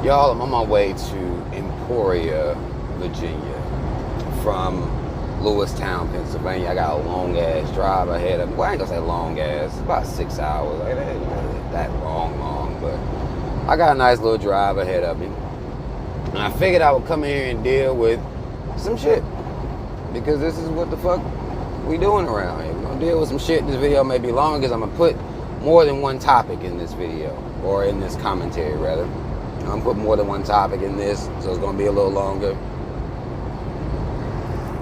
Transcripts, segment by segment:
Y'all, I'm on my way to Emporia, Virginia, from Lewistown, Pennsylvania. I got a long ass drive ahead of me. Well, I ain't gonna say long ass. It's about 6 hours. Like, it ain't really that long, but I got a nice little drive ahead of me. And I figured I would come here and deal with some shit, because this is what the fuck we doing around here. We're gonna deal with some shit. This video may be long because I'm gonna put more than one topic in this video, or in this commentary rather. I'm gonna put more than one topic in this, so it's gonna be a little longer.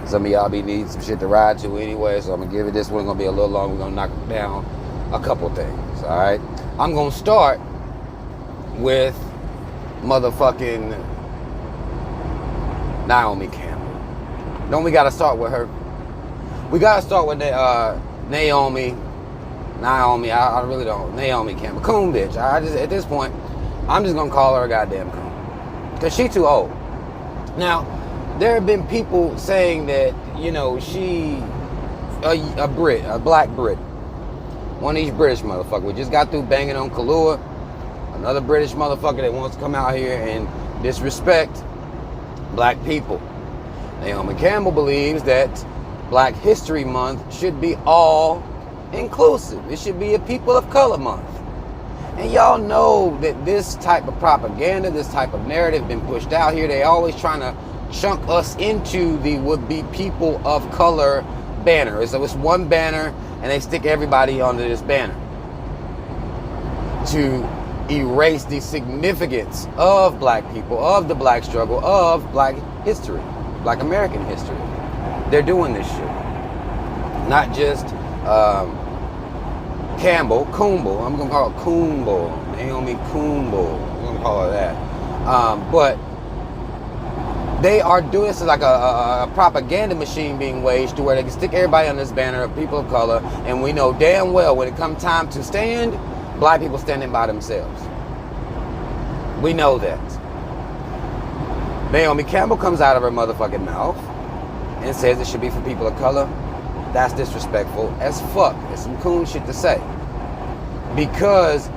Some of y'all be needing some shit to ride to anyway, so I'm gonna give it this one. Gonna be a little long. We're gonna knock down a couple things. All right. I'm gonna start with motherfucking Naomi Campbell. Don't we gotta start with her? We gotta start with Naomi. I really don't. Naomi Campbell, coon bitch. I just, at this point, I'm just gonna call her a goddamn coon, cause she too old. Now, there have been people saying that, you know, she a Brit, a black Brit, one of these British motherfuckers. We just got through banging on Kahlua, another British motherfucker that wants to come out here and disrespect black people. Naomi Campbell believes that Black History Month should be all inclusive. It should be a People of Color Month. And y'all know that this type of propaganda, this type of narrative been pushed out here. They always trying to chunk us into the would-be people of color banner. So it's one banner and they stick everybody onto this banner to erase the significance of black people, of the black struggle, of black history, black American history. They're doing this shit. Not just Campbell, Coomble. I'm gonna call it Coomble. Naomi Campbell. I'm gonna call her that. But they are doing this as like a propaganda machine being waged to where they can stick everybody on this banner of people of color, and we know damn well when it comes time to stand, black people standing by themselves. We know that. Naomi Campbell comes out of her motherfucking mouth and says it should be for people of color. That's disrespectful as fuck. It's some coon shit to say. Because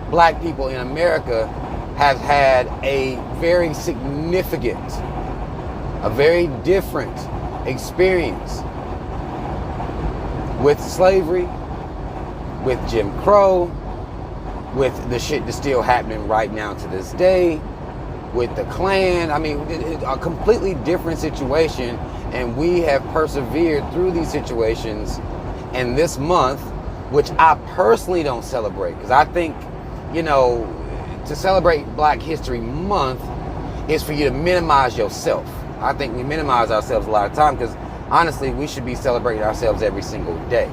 black people in America have had a very significant, a very different experience with slavery, with Jim Crow, with the shit that's still happening right now to this day, with the Klan. I mean, it's a completely different situation. And we have persevered through these situations. And this month, which I personally don't celebrate, because I think, you know, to celebrate Black History Month is for you to minimize yourself. I think we minimize ourselves a lot of time, because honestly, we should be celebrating ourselves every single day.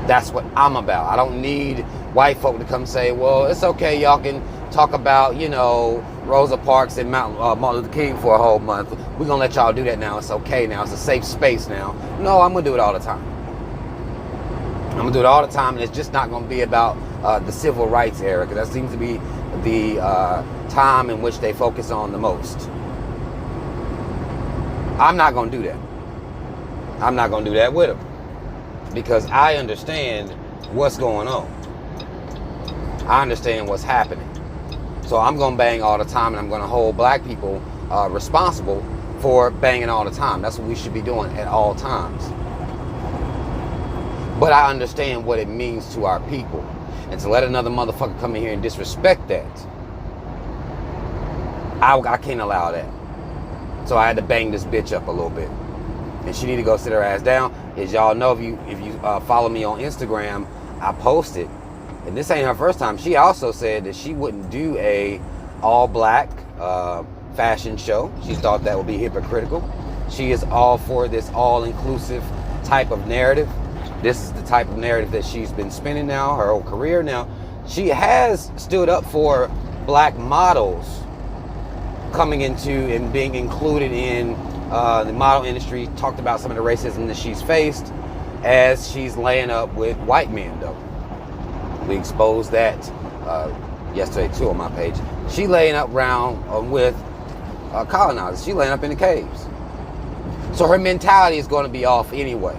That's what I'm about. I don't need white folk to come say, well, it's okay, y'all can talk about, you know, Rosa Parks and Martin Luther King for a whole month. We're going to let y'all do that now. It's okay now. It's a safe space now. No, I'm going to do it all the time. I'm going to do it all the time, and it's just not going to be about the civil rights era, because that seems to be the time in which they focus on the most. I'm not going to do that. I'm not going to do that with them, because I understand what's going on. I understand what's happening. So I'm going to bang all the time, and I'm going to hold black people responsible for banging all the time. That's what we should be doing at all times. But I understand what it means to our people. And to let another motherfucker come in here and disrespect that, I can't allow that. So I had to bang this bitch up a little bit. And she need to go sit her ass down. As y'all know, if you follow me on Instagram, I posted, and this ain't her first time, she also said that she wouldn't do a all-black fashion show. She thought that would be hypocritical. She is all for this all-inclusive type of narrative. This is the type of narrative that she's been spinning now, her whole career now. She has stood up for black models coming into and being included in the model industry, talked about some of the racism that she's faced as she's laying up with white men, though. We exposed that yesterday, too, on my page. She laying up around with colonizers. She laying up in the caves. So her mentality is going to be off anyway.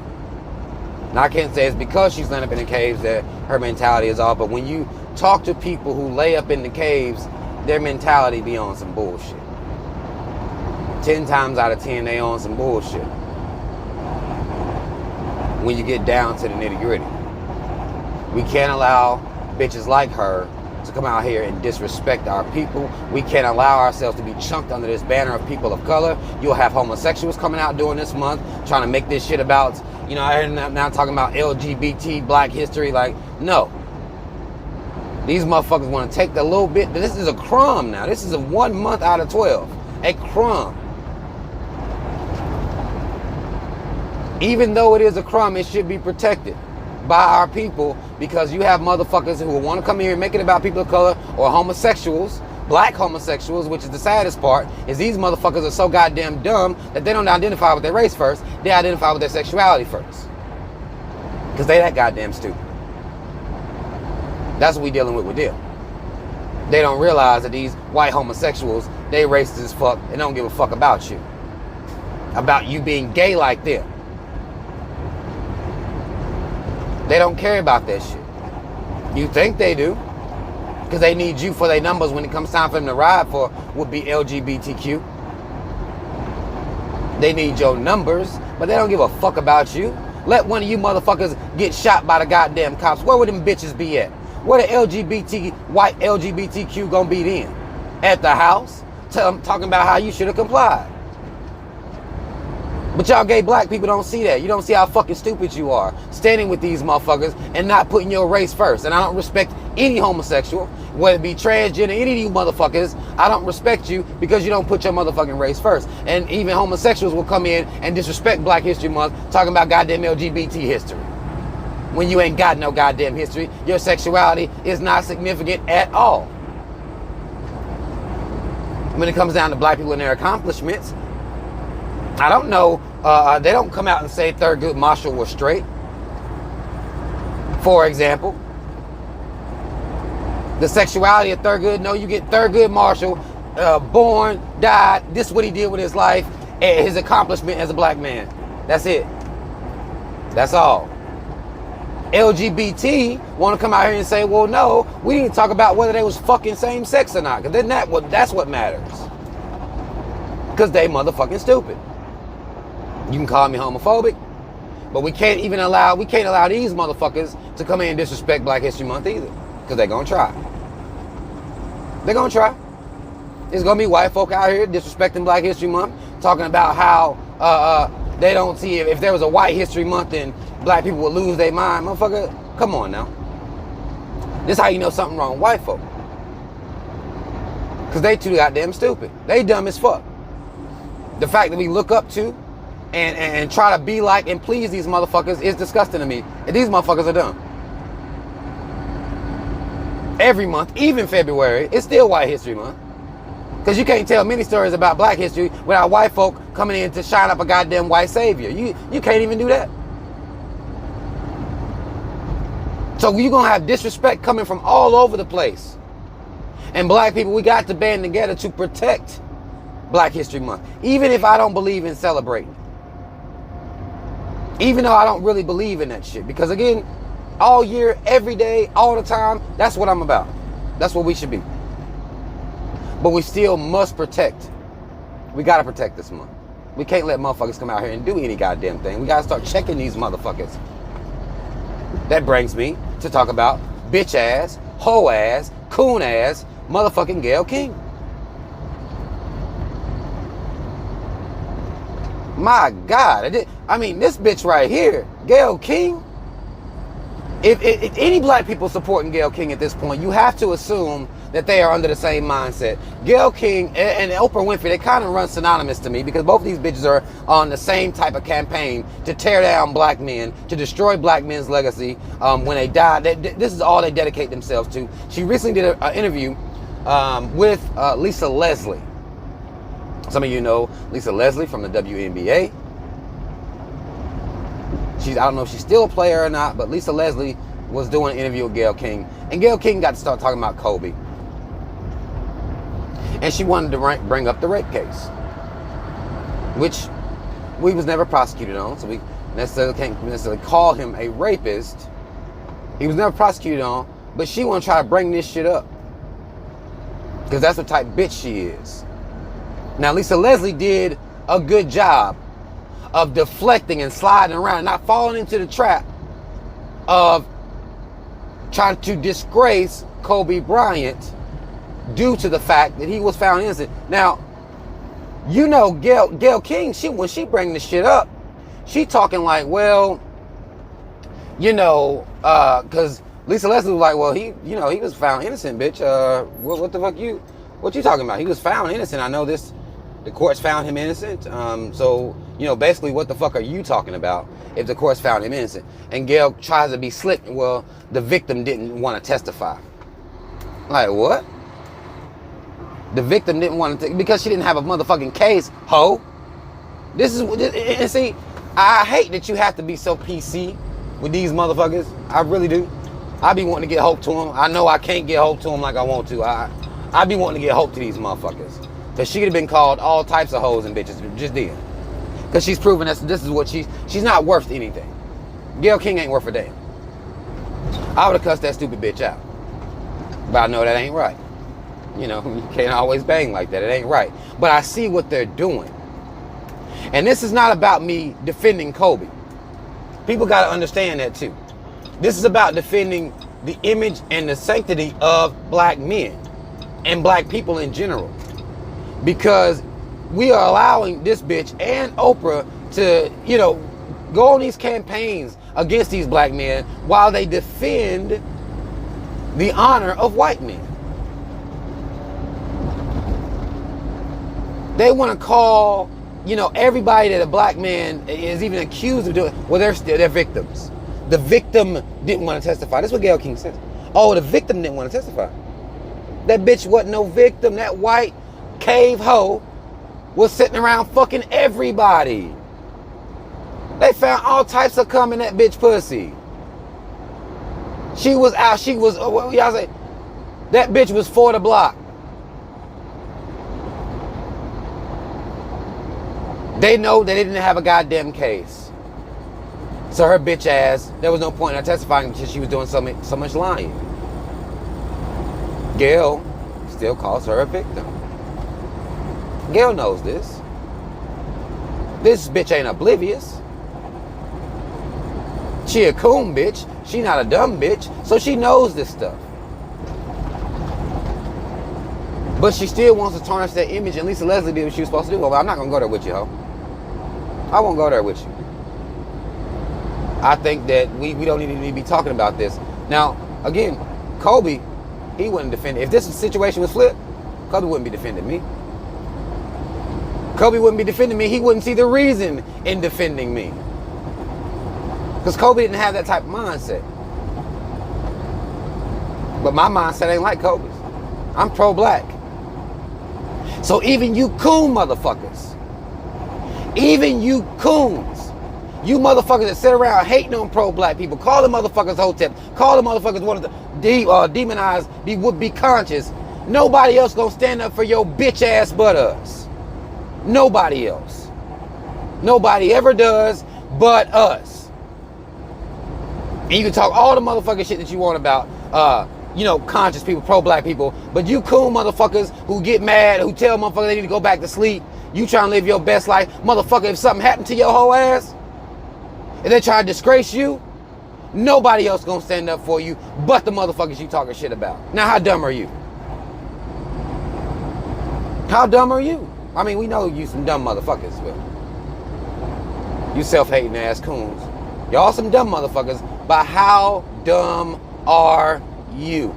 Now, I can't say it's because she's laying up in the caves that her mentality is off, but when you talk to people who lay up in the caves their mentality be on some bullshit. 10 times out of 10, they on some bullshit. When you get down to the nitty gritty. We can't allow bitches like her to come out here and disrespect our people. We can't allow ourselves to be chunked under this banner of people of color. You'll have homosexuals coming out during this month trying to make this shit about, you know, I heard now talking about LGBT, black history. Like, no. These motherfuckers want to take the little bit. This is a crumb now. This is a 1 month out of 12. A crumb. Even though it is a crumb, it should be protected by our people, because you have motherfuckers who will want to come here and make it about people of color or homosexuals, black homosexuals, which is the saddest part, is these motherfuckers are so goddamn dumb that they don't identify with their race first, they identify with their sexuality first. Because they that goddamn stupid. That's what we dealing with them. They don't realize that these white homosexuals, they racist as fuck and don't give a fuck about you. About you being gay like them. They don't care about that shit. You think they do. Because they need you for their numbers when it comes time for them to ride for would be LGBTQ. They need your numbers, but they don't give a fuck about you. Let one of you motherfuckers get shot by the goddamn cops. Where would them bitches be at? Where the white LGBTQ gonna be then? At the house? Talking about how you should have complied. But y'all gay black people don't see that. You don't see how fucking stupid you are. Standing with these motherfuckers and not putting your race first. And I don't respect any homosexual, whether it be transgender, any of you motherfuckers. I don't respect you because you don't put your motherfucking race first. And even homosexuals will come in and disrespect Black History Month talking about goddamn LGBT history. When you ain't got no goddamn history, your sexuality is not significant at all. When it comes down to black people and their accomplishments, I don't know, they don't come out and say Thurgood Marshall was straight. For example, the sexuality of Thurgood, no, you get Thurgood Marshall, born, died, this is what he did with his life, and his accomplishment as a black man. That's it. That's all. LGBT want to come out here and say, well, no, we need to talk about whether they was fucking same sex or not, because then that's what matters. Because they motherfucking stupid. You can call me homophobic, but we can't allow these motherfuckers to come in and disrespect Black History Month either. Because they're gonna try. They're gonna try. There's gonna be white folk out here disrespecting Black History Month, talking about how they don't see if there was a White History Month then black people would lose their mind. Motherfucker, come on now. This is how you know something wrong with white folk. Because they too goddamn stupid. They dumb as fuck. The fact that we look up to and try to be like and please these motherfuckers is disgusting to me. And these motherfuckers are dumb. Every month, even February, it's still White History Month. Because you can't tell many stories about black history without white folk coming in to shine up a goddamn white savior. You can't even do that. So you're going to have disrespect coming from all over the place. And black people, we got to band together to protect Black History Month. Even if I don't believe in celebrating. Even though I don't really believe in that shit. Because again, all year, every day, all the time, that's what I'm about. That's what we should be. But we still must protect. We got to protect this month. We can't let motherfuckers come out here and do any goddamn thing. We got to start checking these motherfuckers. That brings me to talk about bitch ass, hoe ass, coon ass, motherfucking Gayle King. My God. I mean, this bitch right here, Gayle King. If any black people supporting Gayle King at this point, you have to assume that they are under the same mindset. Gayle King and Oprah Winfrey, they kind of run synonymous to me because both of these bitches are on the same type of campaign to tear down black men, to destroy black men's legacy when they die. This is all they dedicate themselves to. She recently did an interview with Lisa Leslie. Some of you know Lisa Leslie from the WNBA. I don't know if she's still a player or not, but Lisa Leslie was doing an interview with Gayle King. And Gayle King got to start talking about Kobe. And she wanted to bring up the rape case, which we was never prosecuted on, so we can't necessarily call him a rapist. He was never prosecuted on, but she want to try to bring this shit up. Because that's what type of bitch she is. Now, Lisa Leslie did a good job of deflecting and sliding around, not falling into the trap of trying to disgrace Kobe Bryant due to the fact that he was found innocent. Now, you know, Gayle King, when she bring this shit up, she talking like, well, you know, because Lisa Leslie was like, well, he was found innocent, bitch. What the fuck what you talking about? He was found innocent. I know this. The courts found him innocent. So, you know, basically, what the fuck are you talking about if the courts found him innocent? And Gayle tries to be slick. Well, the victim didn't want to testify. Like, what? The victim didn't want to, because she didn't have a motherfucking case, ho. And see, I hate that you have to be so PC with these motherfuckers. I really do. I be wanting to get hope to them. I know I can't get hope to them like I want to. I be wanting to get hope to these motherfuckers. Because she could have been called all types of hoes and bitches. Just did. Because she's proven that this is what she's not worth anything. Gayle King ain't worth a damn. I would have cussed that stupid bitch out. But I know that ain't right. You know, you can't always bang like that. It ain't right. But I see what they're doing. And this is not about me defending Kobe. People got to understand that too. This is about defending the image and the sanctity of black men and black people in general. Because we are allowing this bitch and Oprah to, you know, go on these campaigns against these black men while they defend the honor of white men. They want to call, you know, everybody that a black man is even accused of doing, well, they're victims. The victim didn't want to testify. That's what Gayle King says. Oh, the victim didn't want to testify. That bitch wasn't no victim. That white cave hoe was sitting around fucking everybody. They found all types of cum in that bitch pussy. She was out. She was, what y'all say? That bitch was for the block. They know they didn't have a goddamn case. So her bitch ass, there was no point in her testifying because she was doing so much lying. Gayle still calls her a victim. Gayle knows this. This bitch ain't oblivious. She a coon bitch. She not a dumb bitch. So she knows this stuff. But she still wants to tarnish that image, and Lisa Leslie did what she was supposed to do. Well, I'm not going to go there with you, ho. I won't go there with you. I think that we don't need to be talking about this. Now, again, Kobe, he wouldn't defend it. If this situation was flipped, Kobe wouldn't be defending me. Kobe wouldn't be defending me. He wouldn't see the reason in defending me. Because Kobe didn't have that type of mindset. But my mindset ain't like Kobe's. I'm pro-black. So even you coon motherfuckers, even you coons, you motherfuckers that sit around hating on pro-black people, call the motherfuckers hotep, call the motherfuckers one of the demonize, be would-be conscious. Nobody else gonna stand up for your bitch ass but us. Nobody else. Nobody ever does but us. And you can talk all the motherfucking shit that you want about, you know, conscious people, pro-black people, but you cool motherfuckers who get mad, who tell motherfuckers they need to go back to sleep, you trying to live your best life, motherfucker, if something happened to your whole ass, if they try to disgrace you, nobody else gonna stand up for you but the motherfuckers you talking shit about. Now, how dumb are you? How dumb are you? I mean, we know you some dumb motherfuckers, but you self-hating ass coons. Y'all some dumb motherfuckers, but how dumb are you?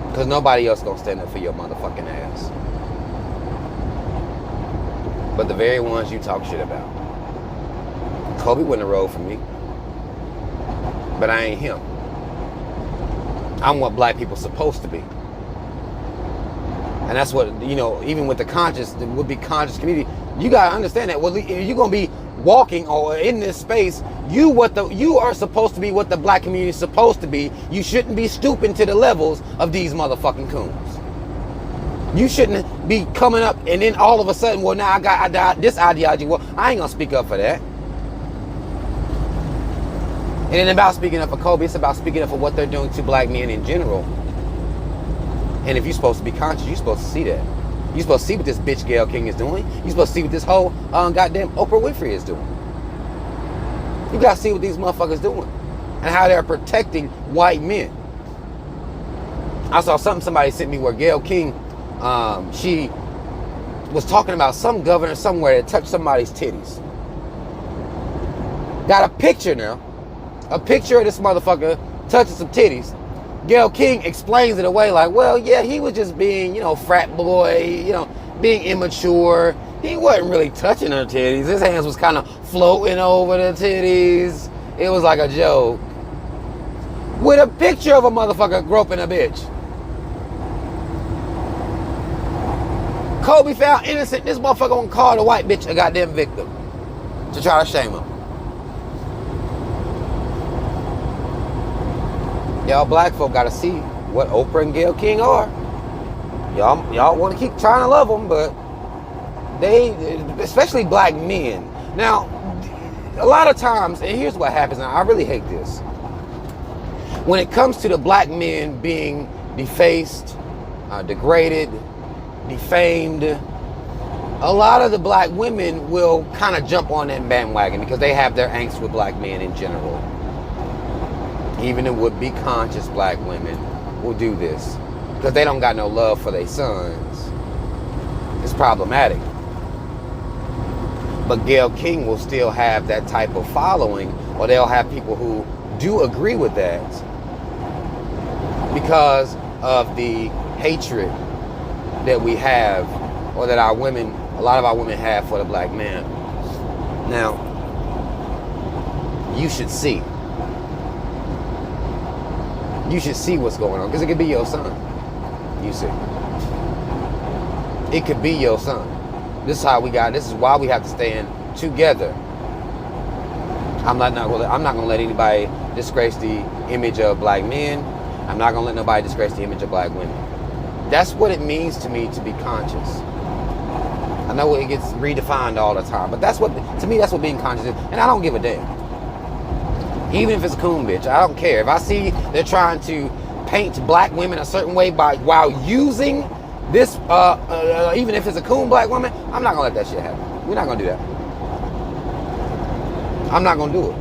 Because nobody else gonna stand up for your motherfucking ass. But the very ones you talk shit about. Kobe wouldn't have rolled for me. But I ain't him. I'm what black people supposed to be. And that's what, you know, even with the conscious, the would-be conscious community, you gotta understand that. Well, if you're gonna be walking or in this space, you are supposed to be what the black community is supposed to be. You shouldn't be stooping to the levels of these motherfucking coons. You shouldn't be coming up and then all of a sudden, well, now I got this ideology. Well, I ain't gonna speak up for that. It ain't about speaking up for Kobe. It's about speaking up for what they're doing to black men in general. And if you're supposed to be conscious, you're supposed to see that. You're supposed to see what this bitch Gayle King is doing. You're supposed to see what this whole goddamn Oprah Winfrey is doing. You gotta see what these motherfuckers doing and how they're protecting white men. I saw somebody sent me where Gayle King, she was talking about some governor somewhere that touched somebody's titties. Got a picture now. A picture of this motherfucker touching some titties. Gayle King explains it away like, well, yeah, he was just being, frat boy, being immature. He wasn't really touching her titties. His hands was kind of floating over the titties. It was like a joke. With a picture of a motherfucker groping a bitch. Kobe found innocent. This motherfucker gonna call the white bitch a goddamn victim to try to shame him. Y'all black folk gotta see what Oprah and Gayle King are. Y'all want to keep trying to love them, but they, especially black men. Now, a lot of times, and here's what happens, and I really hate this. When it comes to the black men being defaced, degraded, defamed, a lot of the black women will kind of jump on that bandwagon because they have their angst with black men in general. Even the would-be conscious black women will do this because they don't got no love for their sons. It's problematic. But Gayle King will still have that type of following, or they'll have people who do agree with that because of the hatred that we have, or that our women, a lot of our women have for the black man. Now, you should see. You should see what's going on, because it could be your son. You see. It could be your son. This is why we have to stand together. I'm not gonna let anybody disgrace the image of black men. I'm not gonna let nobody disgrace the image of black women. That's what it means to me to be conscious. I know it gets redefined all the time, but to me that's what being conscious is, and I don't give a damn. Even if it's a coon bitch, I don't care. If I see they're trying to paint black women a certain way while using this, even if it's a coon black woman, I'm not gonna let that shit happen. We're not gonna do that. I'm not gonna do it.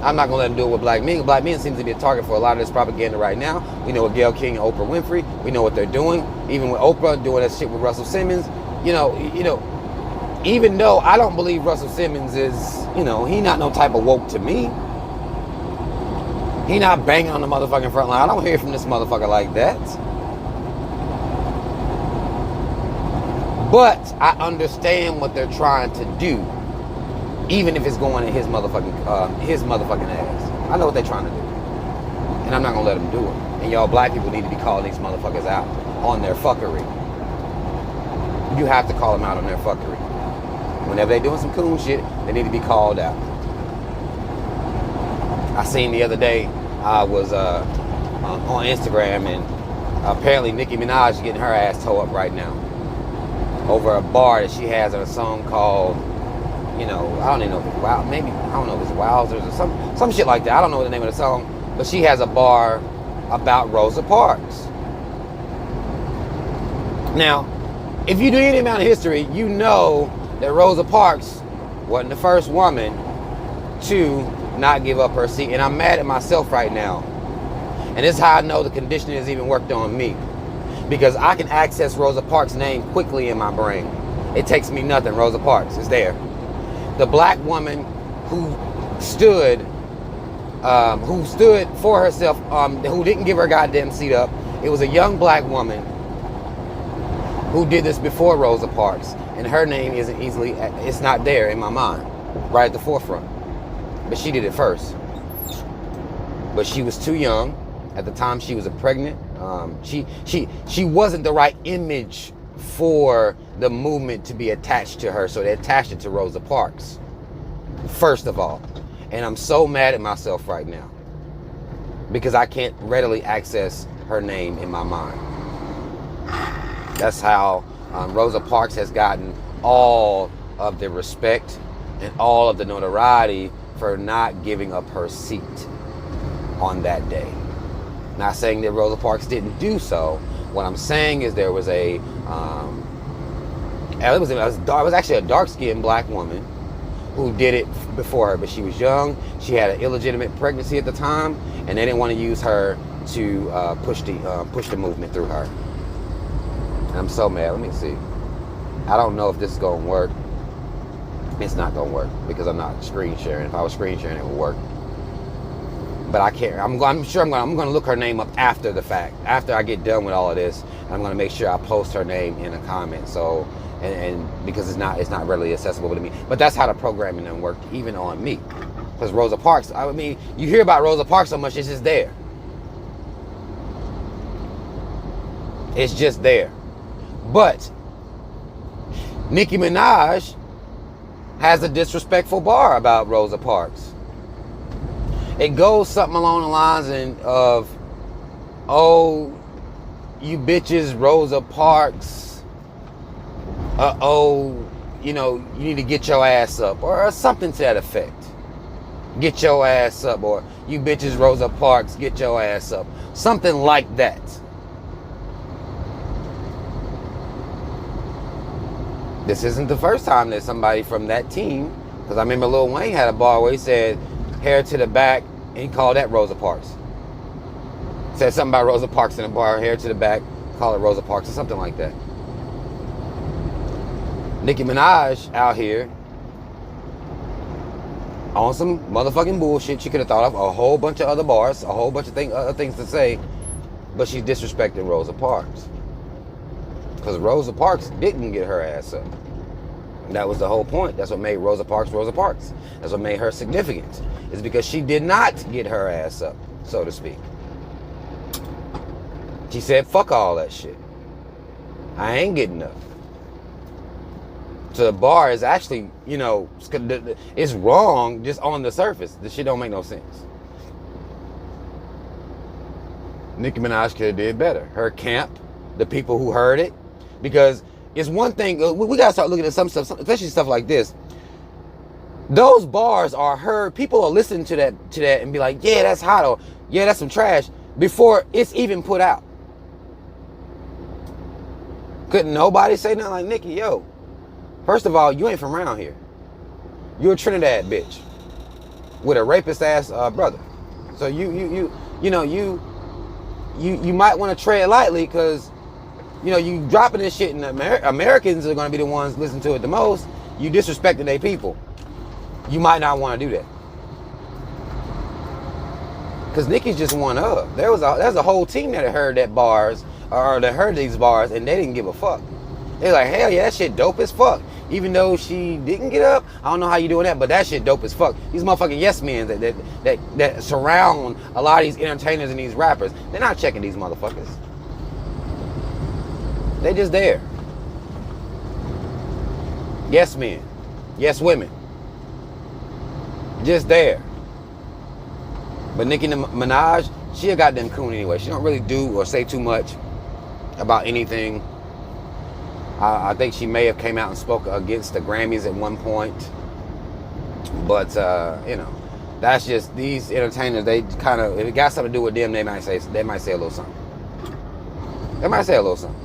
I'm not gonna let them do it with black men. Black men seems to be a target for a lot of this propaganda right now. We know with Gayle King and Oprah Winfrey. We know what they're doing. Even with Oprah doing that shit with Russell Simmons. Even though I don't believe Russell Simmons is, he not no type of woke to me. He not banging on the motherfucking front line. I don't hear from this motherfucker like that. But I understand what they're trying to do, even if it's going in his motherfucking ass. I know what they're trying to do, and I'm not gonna let them do it. And y'all black people need to be calling these motherfuckers out on their fuckery. You have to call them out on their fuckery. Whenever they're doing some cool shit, they need to be called out. I seen the other day, I was on Instagram, and apparently Nicki Minaj is getting her ass towed up right now over a bar that she has in a song called, I don't even know if it's I don't know if it's Wowzers or some shit like that. I don't know the name of the song, but she has a bar about Rosa Parks. Now, if you do any amount of history, you know that Rosa Parks wasn't the first woman to not give up her seat. And I'm mad at myself right now. And this is how I know the conditioning has even worked on me. Because I can access Rosa Parks' name quickly in my brain. It takes me nothing. Rosa Parks is there. The black woman who stood for herself, who didn't give her goddamn seat up. It was a young black woman who did this before Rosa Parks. And her name it's not there in my mind, right at the forefront. But she did it first. But she was too young. At the time she was pregnant. She wasn't the right image for the movement to be attached to her. So they attached it to Rosa Parks, first of all. And I'm so mad at myself right now because I can't readily access her name in my mind. That's how Rosa Parks has gotten all of the respect and all of the notoriety for not giving up her seat on that day. Not saying that Rosa Parks didn't do so, What I'm saying is there was it was actually a dark-skinned black woman who did it before her, but she was young. She had an illegitimate pregnancy at the time, and they didn't want to use her to push the movement through her. And I'm so mad. Let me see. I don't know if this is gonna work. It's not gonna work because I'm not screen sharing. If I was screen sharing, it would work. But I can't. I'm gonna look her name up after the fact. After I get done with all of this, I'm gonna make sure I post her name in a comment. So, and because it's not readily accessible to me. But that's how the programming done worked, even on me. Because Rosa Parks, I mean, you hear about Rosa Parks so much, it's just there. It's just there. But Nicki Minaj has a disrespectful bar about Rosa Parks. It goes something along the lines of, oh, you bitches, Rosa Parks, you know, you need to get your ass up, or something to that effect. Get your ass up, or you bitches, Rosa Parks, get your ass up. Something like that. This isn't the first time that somebody from that team, because I remember Lil Wayne had a bar where he said, hair to the back, and he called that Rosa Parks. Said something about Rosa Parks in a bar, hair to the back, call it Rosa Parks, or something like that. Nicki Minaj out here on some motherfucking bullshit. She could have thought of a whole bunch of other bars, a whole bunch of other things to say, but she's disrespecting Rosa Parks. Because Rosa Parks didn't get her ass up. And that was the whole point. That's what made Rosa Parks Rosa Parks. That's what made her significant. Is because she did not get her ass up, so to speak. She said, fuck all that shit. I ain't getting up. So the bar is actually, you know, it's wrong just on the surface. This shit don't make no sense. Nicki Minaj could have did better. Her camp, the people who heard it, because it's one thing, we gotta start looking at some stuff, especially stuff like this. Those bars are heard, people are listening to that and be like, yeah, that's hot, or yeah, that's some trash, before it's even put out. Couldn't nobody say nothing like, Nicki, yo, first of all, you ain't from around here. You're a Trinidad bitch with a rapist ass brother. So you might want to tread lightly, because you know you dropping this shit, and Americans are going to be the ones listening to it the most. You disrespecting their people. You might not want to do that, because Nicki's just one of. There's a whole team that heard that bars, or that heard these bars, and they didn't give a fuck. They're like, hell yeah, that shit dope as fuck. Even though she didn't get up, I don't know how you doing that, but that shit dope as fuck. These motherfucking yes men that surround a lot of these entertainers and these rappers, they're not checking these motherfuckers. They just there. Yes men, yes women, just there. But Nicki Minaj, she a goddamn coon anyway. She don't really do or say too much about anything. I think she may have came out and spoke against the Grammys at one point. But, you know, that's just, these entertainers, they kind of, if it got something to do with them, they might say a little something. They might say a little something.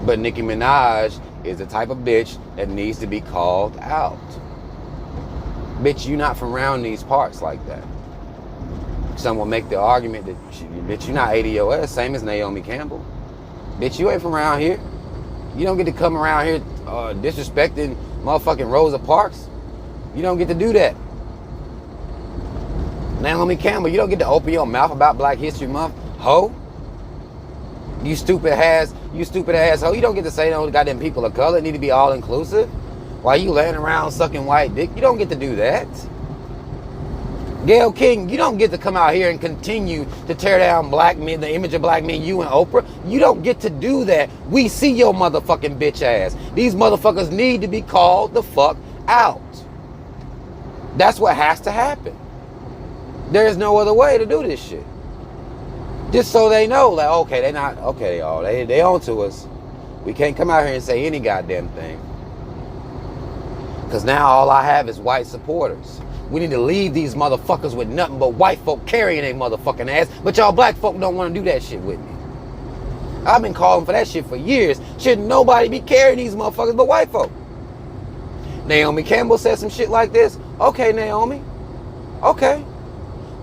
But Nicki Minaj is the type of bitch that needs to be called out. Bitch, you not from around these parts like that. Some will make the argument that, bitch, you not ADOS, same as Naomi Campbell. Bitch, you ain't from around here. You don't get to come around here disrespecting motherfucking Rosa Parks. You don't get to do that. Naomi Campbell, you don't get to open your mouth about Black History Month, ho. You stupid ass hoe. You don't get to say no goddamn people of color. It need to be all inclusive. While you laying around sucking white dick, you don't get to do that. Gayle King, you don't get to come out here and continue to tear down black men, the image of black men, you and Oprah. You don't get to do that. We see your motherfucking bitch ass. These motherfuckers need to be called the fuck out. That's what has to happen. There is no other way to do this shit. Just so they know, like, okay, they not, okay, y'all, they on to us. We can't come out here and say any goddamn thing. Because now all I have is white supporters. we need to leave these motherfuckers with nothing but white folk carrying a motherfucking ass. But y'all black folk don't want to do that shit with me. I've been calling for that shit for years. Shouldn't nobody be carrying these motherfuckers but white folk. Naomi Campbell said some shit like this. Okay, Naomi. Okay.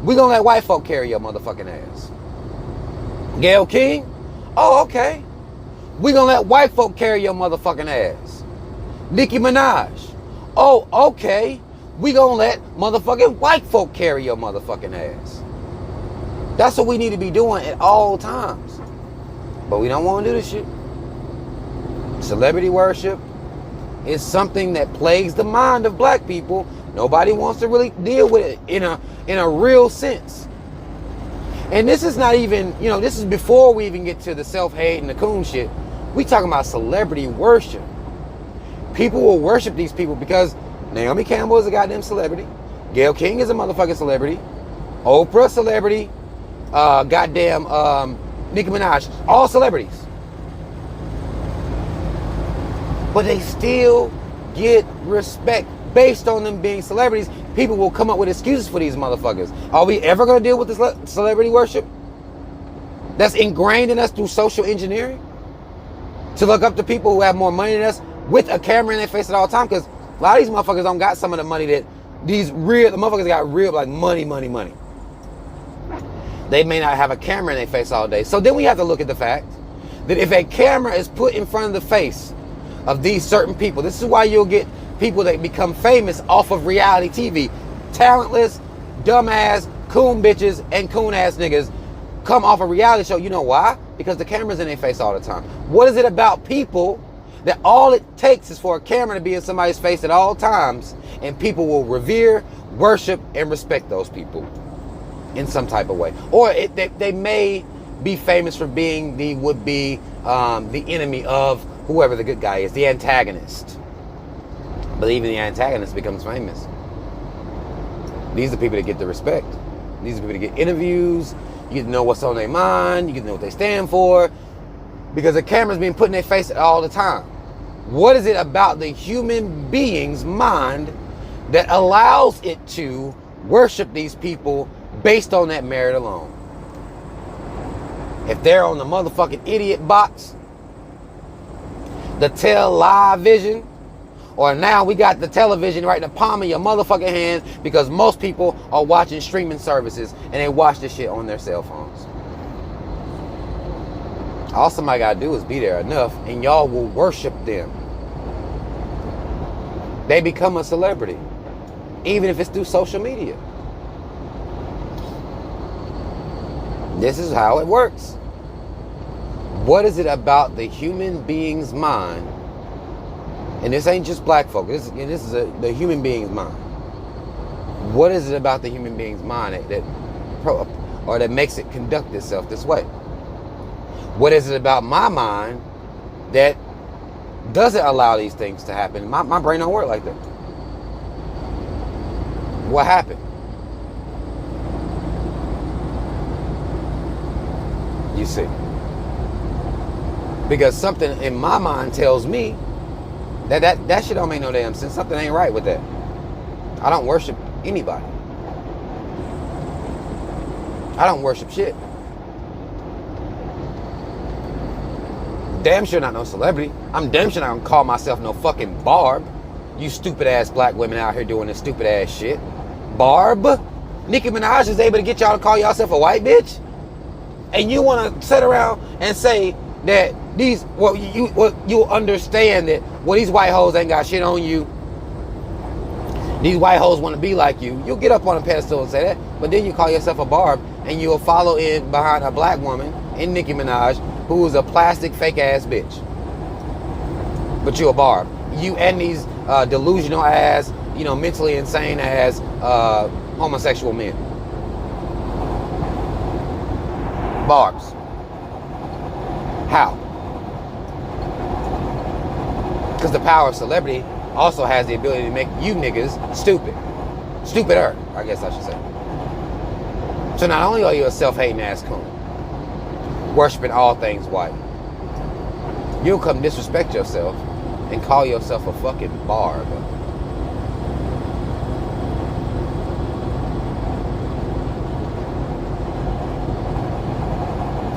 We gonna let white folk carry your motherfucking ass. Gayle King. Oh, okay. We gonna let white folk carry your motherfucking ass. Nicki Minaj. Oh, okay. We gonna let motherfucking white folk carry your motherfucking ass. That's what we need to be doing at all times. But we don't want to do this shit. Celebrity worship is something that plagues the mind of black people. Nobody wants to really deal with it in a real sense. And this is not even, this is before we even get to the self-hate and the coon shit. We talking about celebrity worship. People will worship these people because Naomi Campbell is a goddamn celebrity. Gayle King is a motherfucking celebrity. Oprah, celebrity. Nicki Minaj, all celebrities. But they still get respect based on them being celebrities. People will come up with excuses for these motherfuckers. Are we ever going to deal with this celebrity worship that's ingrained in us through social engineering? To look up to people who have more money than us with a camera in their face at all time? Because a lot of these motherfuckers don't got some of the money that the motherfuckers got real, like money. They may not have a camera in their face all day. So then we have to look at the fact that if a camera is put in front of the face of these certain people, this is why you'll get people that become famous off of reality TV. Talentless, dumbass, coon bitches, and coon ass niggas come off a reality show. You know why? Because the camera's in their face all the time. What is it about people that all it takes is for a camera to be in somebody's face at all times, and people will revere, worship, and respect those people in some type of way? Or they may be famous for being the enemy of whoever the good guy is, the antagonist. But even the antagonist becomes famous. These are the people that get the respect. These are the people that get interviews. You get to know what's on their mind. You get to know what they stand for. Because the camera's being put in their face all the time. What is it about the human being's mind that allows it to worship these people based on that merit alone? If they're on the motherfucking idiot box, the television, or now we got the television right in the palm of your motherfucking hand, because most people are watching streaming services and they watch this shit on their cell phones. All somebody gotta do is be there enough and y'all will worship them. They become a celebrity, even if it's through social media. This is how it works. What is it about the human being's mind? And this ain't just black folk. This is the human being's mind. What is it about the human being's mind that makes it conduct itself this way? What is it about my mind that doesn't allow these things to happen? My brain don't work like that. What happened? You see. Because something in my mind tells me that shit don't make no damn sense. Something ain't right with that. I don't worship anybody. I don't worship shit. Damn sure not no celebrity. I'm damn sure not gonna call myself no fucking Barb. You stupid ass black women out here doing this stupid ass shit. Barb? Nicki Minaj is able to get y'all to call yourself a white bitch? And you wanna sit around and say that you understand that these white hoes ain't got shit on you. These white hoes want to be like you. You'll get up on a pedestal and say that, but then you call yourself a Barb and you'll follow in behind a black woman in Nicki Minaj who is a plastic fake ass bitch. But you a Barb. You and these delusional ass, mentally insane ass homosexual men. Barbs. How? Because the power of celebrity also has the ability to make you niggas stupid. Stupider, I guess I should say. So not only are you a self-hating ass coon, worshiping all things white, you'll come disrespect yourself and call yourself a fucking Barb.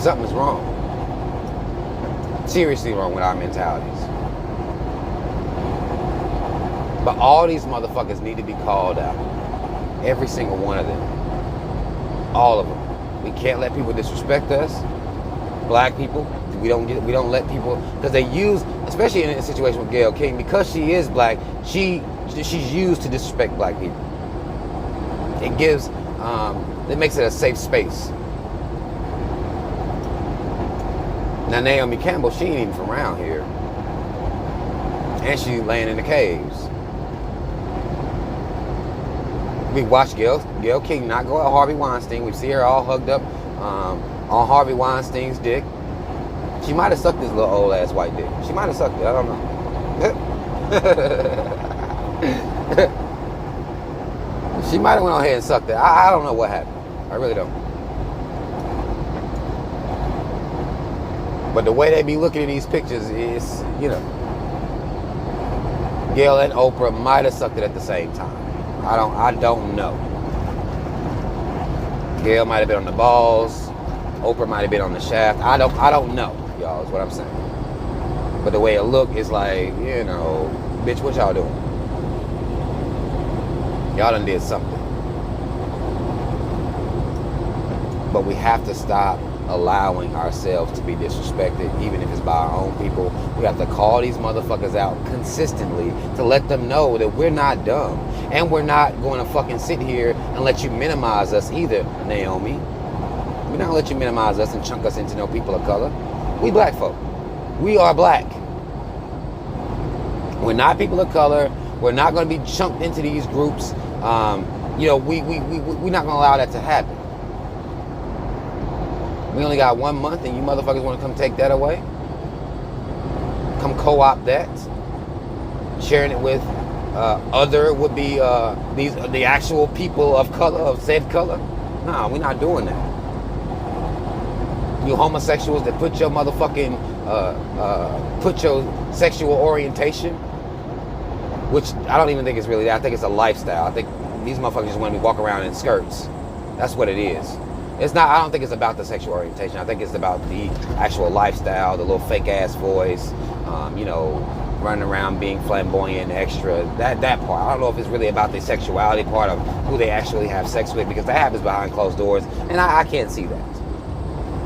Something's wrong. Seriously wrong with our mentalities. But all these motherfuckers need to be called out. Every single one of them. All of them. We can't let people disrespect us. Black people. We don't let people, because they use, especially in a situation with Gayle King, because she is black, she's used to disrespect black people. It gives, it makes it a safe space. Now Naomi Campbell, she ain't even from around here. And she laying in the caves. We watched Gayle King not go at Harvey Weinstein. We see her all hugged up on Harvey Weinstein's dick. She might have sucked his little old ass white dick. She might have sucked it. I don't know. She might have went on ahead and sucked it. I don't know what happened. I really don't. But the way they be looking at these pictures is, you know, Gayle and Oprah might have sucked it at the same time. I don't know. Gayle might have been on the balls. Oprah might have been on the shaft. I don't know, y'all, is what I'm saying. But the way it looked is like, you know, bitch, what y'all doing? Y'all done did something. But we have to stop allowing ourselves to be disrespected, even if it's by our own people. We have to call these motherfuckers out consistently to let them know that we're not dumb. And we're not going to fucking sit here and let you minimize us either, Naomi. We're not going to let you minimize us and chunk us into no people of color. We black folk. We are black. We're not people of color. We're not going to be chunked into these groups. You know, we're not going to allow that to happen. We only got 1 month and you motherfuckers want to come take that away? Come co-opt that? Sharing it with other would be the actual people of color, of said color? Nah, we're not doing that. You homosexuals that put your motherfucking, put your sexual orientation, which I don't even think it's really that. I think it's a lifestyle. I think these motherfuckers just want to walk around in skirts. That's what it is. It's not, I don't think it's about the sexual orientation. I think it's about the actual lifestyle, the little fake ass voice, you know, running around being flamboyant, extra, that part. I don't know if it's really about the sexuality part of who they actually have sex with, because that happens behind closed doors, and I can't see that.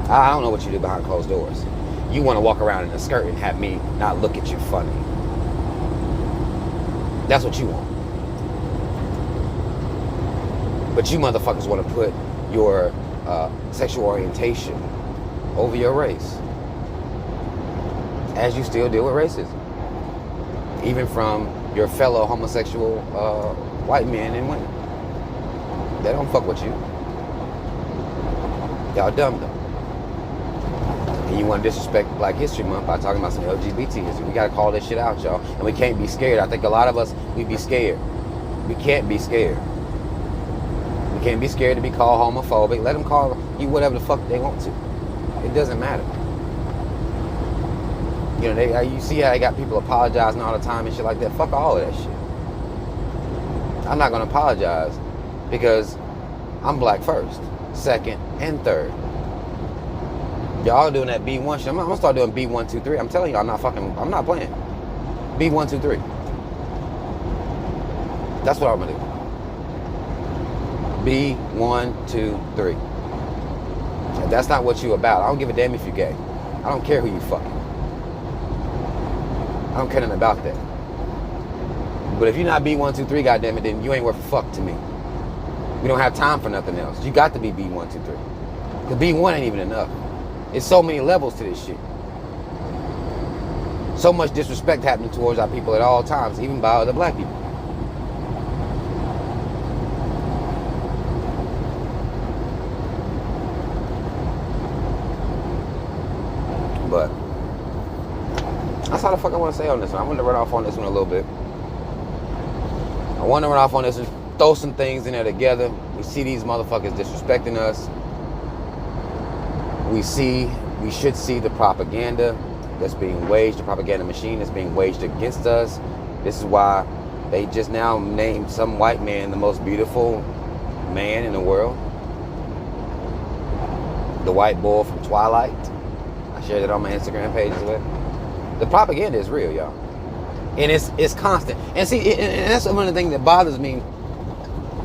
I don't know what you do behind closed doors. You want to walk around in a skirt and have me not look at you funny. That's what you want. But you motherfuckers want to put your sexual orientation over your race, as you still deal with racism, even from your fellow homosexual white men and women. They don't fuck with you. Y'all dumb though. And you want to disrespect Black History Month by talking about some LGBT history. We got to call this shit out, y'all. And we can't be scared. I think a lot of us, we be scared. We can't be scared. We can't be scared to be called homophobic. Let them call you whatever the fuck they want to. It doesn't matter. You know, you see how they got people apologizing all the time and shit like that. Fuck all of that shit. I'm not going to apologize because I'm black first, second, and third. Y'all doing that B1 shit. I'm going to start doing B1, 2, 3. I'm telling you, I'm not playing. B1, 2, 3. That's what I'm going to do. B1, 2, 3. If that's not what you about, I don't give a damn if you're gay. I don't care who you fucking. I don't care nothing about that. But if you're not B1, 2, 3, goddammit, then you ain't worth a fuck to me. We don't have time for nothing else. You got to be B1, 2, 3. Because B1 ain't even enough. It's so many levels to this shit. So much disrespect happening towards our people at all times, even by other black people. But that's all the fuck I want to say on this one. I want to run off on this one a little bit. I want to run off on this and throw some things in there together. We see these motherfuckers disrespecting us. We should see the propaganda that's being waged, the propaganda machine that's being waged against us. This is why they just now named some white man the most beautiful man in the world. the white boy from Twilight. I shared it on my Instagram page as well. The propaganda is real, y'all. And it's constant. And see, and that's one of the things that bothers me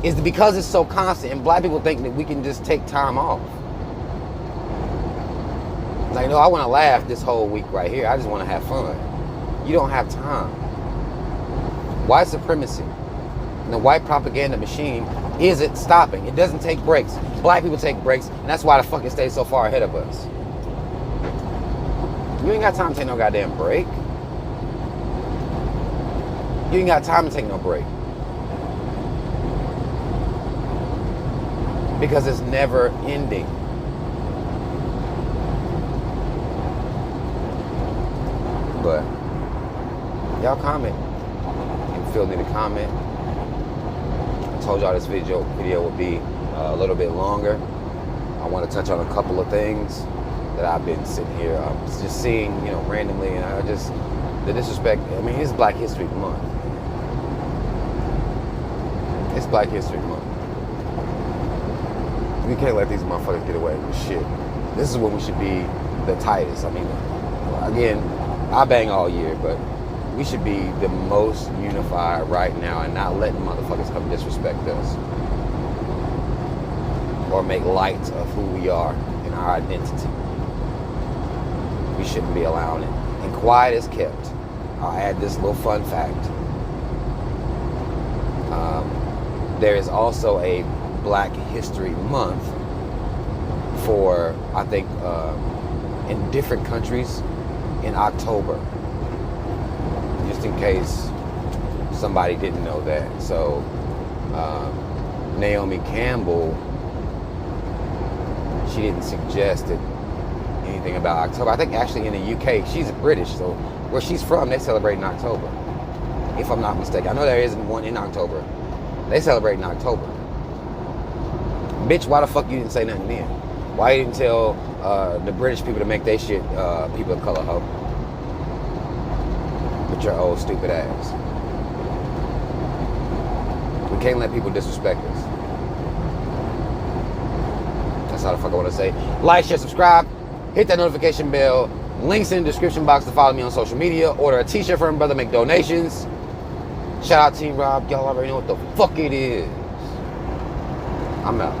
is that because it's so constant and black people think that we can just take time off. Like, no, I want to laugh this whole week right here. I just want to have fun. You don't have time. White supremacy and the white propaganda machine isn't stopping. It doesn't take breaks. Black people take breaks, and that's why the fuck it stays so far ahead of us. You ain't got time to take no goddamn break. You ain't got time to take no break. Because it's never ending. But y'all comment. You feel me to comment. I told y'all this video would be a little bit longer. I want to touch on a couple of things that I've been sitting here just seeing, randomly, and I just, the disrespect. I mean, it's Black History Month. It's Black History Month. We can't let these motherfuckers get away with shit. This is when we should be the tightest. I mean, again, I bang all year, but we should be the most unified right now and not letting motherfuckers come disrespect us or make light of who we are and our identity. We shouldn't be allowing it. And quiet is kept. I'll add this little fun fact. There is also a Black History Month for, I think, in different countries in October. Just in case somebody didn't know that. So, Naomi Campbell, she didn't suggest anything about October. I think actually in the UK, she's British, so where she's from, they celebrate in October. If I'm not mistaken. I know there isn't one in October. They celebrate in October. Bitch, why the fuck you didn't say nothing then? Why you didn't tell the British people to make their shit people of color, hoe? With your old stupid ass. We can't let people disrespect us. That's how the fuck I want to say. Like, share, subscribe. Hit that notification bell. Links in the description box to follow me on social media. Order a t-shirt for my brother. Make donations. Shout out Team Rob. Y'all already know what the fuck it is. I'm out.